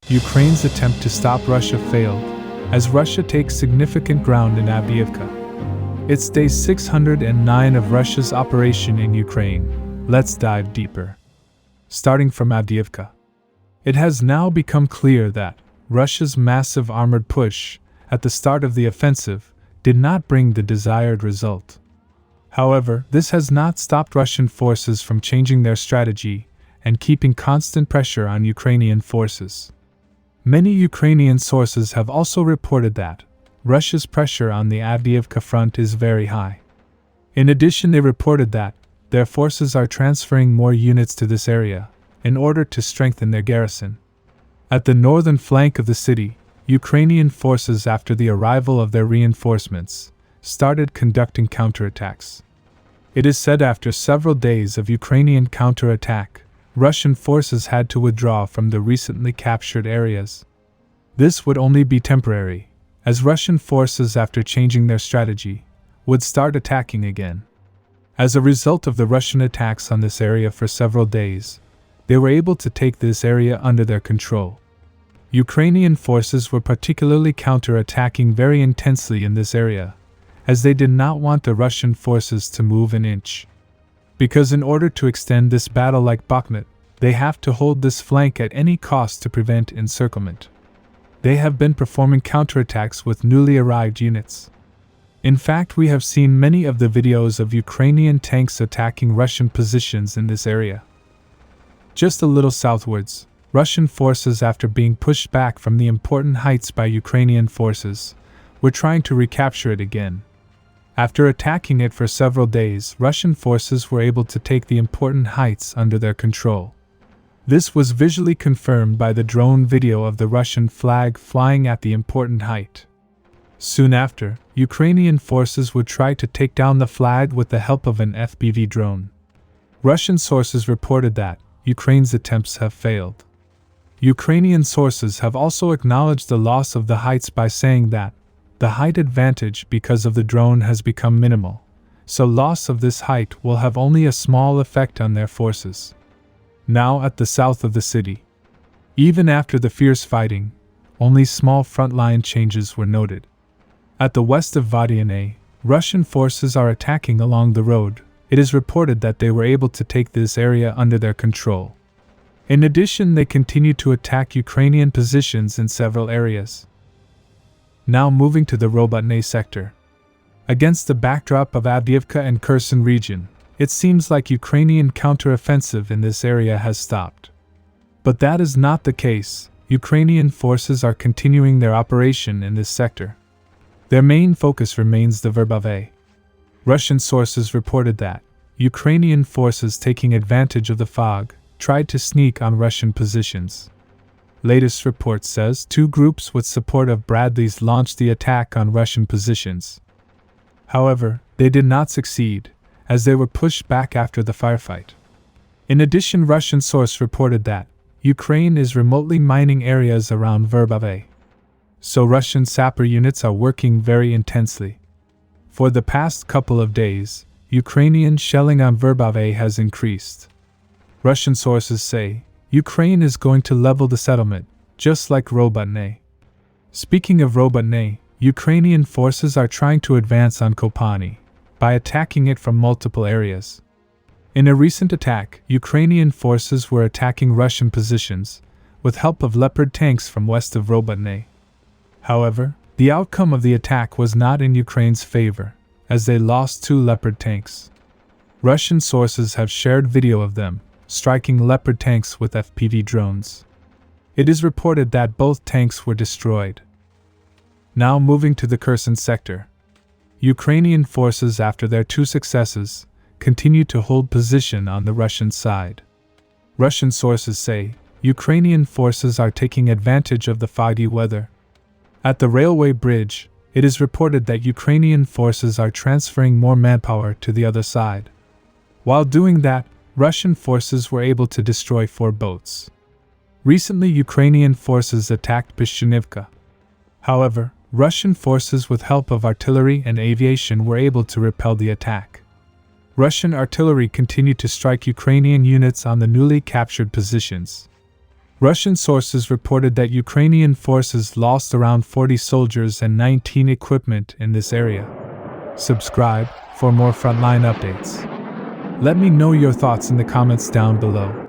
Ukraine's attempt to stop Russia failed, as Russia takes significant ground in Avdiivka. It's day 609 of Russia's operation in Ukraine. Let's dive deeper. Starting from Avdiivka. It has now become clear that Russia's massive armored push at the start of the offensive did not bring the desired result. However, this has not stopped Russian forces from changing their strategy and keeping constant pressure on Ukrainian forces. Many Ukrainian sources have also reported that Russia's pressure on the Avdiivka front is very high. In addition, they reported that their forces are transferring more units to this area in order to strengthen their garrison. At the northern flank of the city, Ukrainian forces, after the arrival of their reinforcements, started conducting counterattacks. It is said after several days of Ukrainian counterattack, Russian forces had to withdraw from the recently captured areas. This would only be temporary, as Russian forces, after changing their strategy, would start attacking again. As a result of the Russian attacks on this area for several days, they were able to take this area under their control. Ukrainian forces were particularly counterattacking very intensely in this area, as they did not want the Russian forces to move an inch. Because in order to extend this battle like Bakhmut, they have to hold this flank at any cost to prevent encirclement. They have been performing counterattacks with newly arrived units. In fact, we have seen many of the videos of Ukrainian tanks attacking Russian positions in this area. Just a little southwards, Russian forces, after being pushed back from the important heights by Ukrainian forces, were trying to recapture it again. After attacking it for several days, Russian forces were able to take the important heights under their control. This was visually confirmed by the drone video of the Russian flag flying at the important height. Soon after, Ukrainian forces would try to take down the flag with the help of an FPV drone. Russian sources reported that Ukraine's attempts have failed. Ukrainian sources have also acknowledged the loss of the heights by saying that the height advantage because of the drone has become minimal, so loss of this height will have only a small effect on their forces. Now at the south of the city, even after the fierce fighting, only small frontline changes were noted. At the west of Robotyne, Russian forces are attacking along the road. It is reported that they were able to take this area under their control. In addition, they continue to attack Ukrainian positions in several areas. Now moving to the Robotyne sector. Against the backdrop of Avdiivka and Kherson region, it seems like Ukrainian counteroffensive in this area has stopped. But that is not the case. Ukrainian forces are continuing their operation in this sector. Their main focus remains the Verbove. Russian sources reported that Ukrainian forces, taking advantage of the fog, tried to sneak on Russian positions. Latest report says 2 groups with support of Bradley's launched the attack on Russian positions. However, they did not succeed, as they were pushed back after the firefight. In addition, Russian source reported that Ukraine is remotely mining areas around Verbove. So Russian sapper units are working very intensely. For the past couple of days, Ukrainian shelling on Verbove has increased. Russian sources say Ukraine is going to level the settlement, just like Robotyne. Speaking of Robotyne, Ukrainian forces are trying to advance on Kopani by attacking it from multiple areas. In a recent attack, Ukrainian forces were attacking Russian positions with help of Leopard tanks from west of Robotyne. However, the outcome of the attack was not in Ukraine's favor, as they lost 2 Leopard tanks. Russian sources have shared video of them striking Leopard tanks with FPV drones. It is reported that both tanks were destroyed. Now moving to the Kherson sector. Ukrainian forces, after their 2 successes, continue to hold position on the Russian side. Russian sources say Ukrainian forces are taking advantage of the foggy weather. At the railway bridge, it is reported that Ukrainian forces are transferring more manpower to the other side. While doing that, Russian forces were able to destroy 4 boats. Recently, Ukrainian forces attacked Peshchenivka. However, Russian forces with help of artillery and aviation were able to repel the attack. Russian artillery continued to strike Ukrainian units on the newly captured positions. Russian sources reported that Ukrainian forces lost around 40 soldiers and 19 equipment in this area. Subscribe for more frontline updates. Let me know your thoughts in the comments down below.